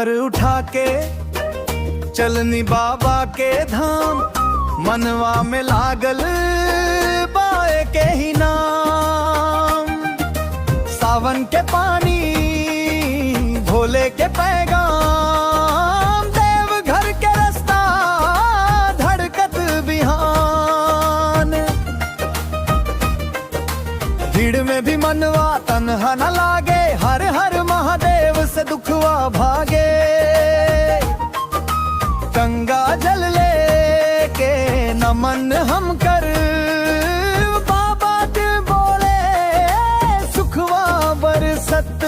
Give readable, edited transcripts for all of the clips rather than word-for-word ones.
कांवर उठा के चलनी बाबा के धाम, मनवा में लागल बाए के ही नाम। सावन के पानी भोले के पैगाम, देवघर के रास्ता धड़कत बिहान। भीड़ में भी मनवा तन्हा न लागे, हर हर महादेव से दुखवा भागे। गंगा जल ले के नमन हम कर, बाबा के बोले सुखवा बरसत।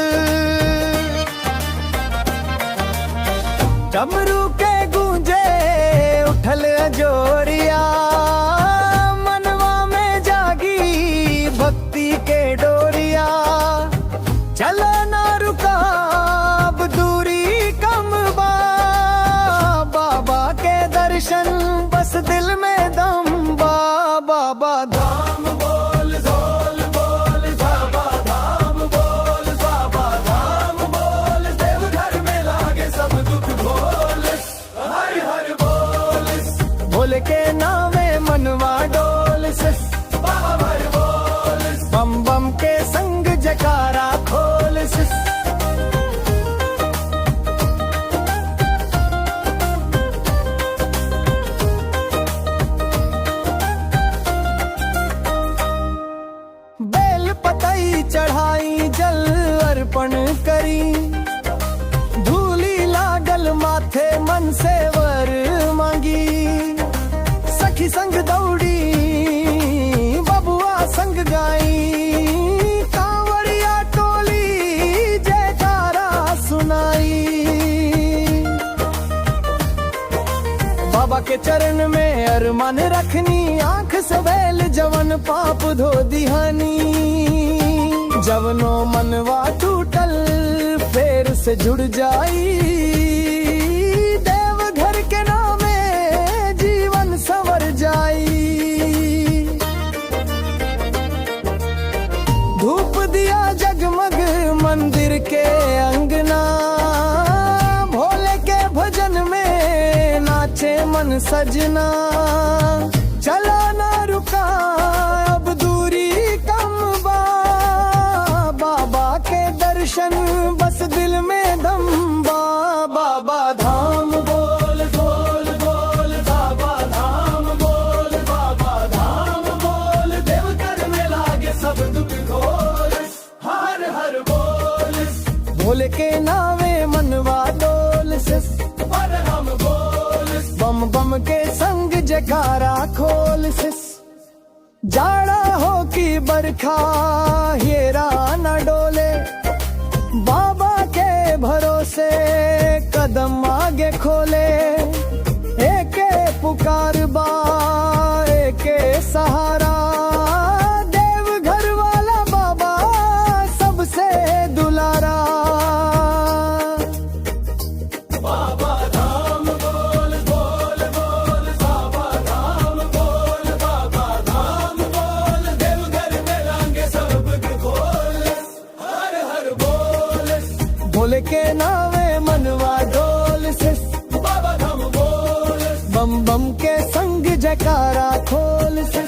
डमरू के गूंजे उठल जोरिया, मनवा में जागी भक्ति के डोरिया। चलो ना रुका अब दूरी कम बा, बाबा के दर्शन बस दिल में दम बा। बाबा धाम बोल झोल बोल, बाबा धाम बोल, बाबा धाम बोल। देवघर में लागे सब दुख भोल, हर हर बोल। भोले के नामे मनवा डोल से, बाबा हर बोल। बम बम के संग जयकारा खोल से। बेल पतई चढ़ाई जल अर्पण करी, धूली लागल माथे मन से वर मांगी। सखी संग दौड़ी बबुआ संग गाई, कांवरिया टोली जयकारा सुनाई। बाबा के चरण में अरमान रखनी, आंख से वेल जवन पाप धो दिहानी। जवनो मनवा टूटल फेर से जुड़ जाई, देवघर के नामे जीवन संवर जाई। धूप दिया जगमग मंदिर के अंगना, भोले के भजन में नाचे मन सजना। चला ना रुका अब दूरी कम बा, बाबा के दर्शन बस दिल में दम बा। बाबा धाम बोल बोल बोल, बाबा धाम बोल, बाबा धाम बोल। देवघर में लागे सब दुख घोल, हर हर बोल। भोले के नावे मनवा डोल से, पर हम बोल। बम बम के संग जयकारा खोल से। जाड़ा हो कि बरखा हेरा न डोले, बाबा के भरोसे कदम आगे खोले। एके पुकार बा एके सहारा, देवघर वाला बाबा सबसे दुलारा। बाबा धाम बोल बोल बोल, बाबा धाम बोल, बाबा धाम बोल। देवघर में लागे सब खोल, हर हर बोल। भोले के नावे मनवा डोल से, बाबा धाम बोल। बम बम के संग जयकारा खोल से।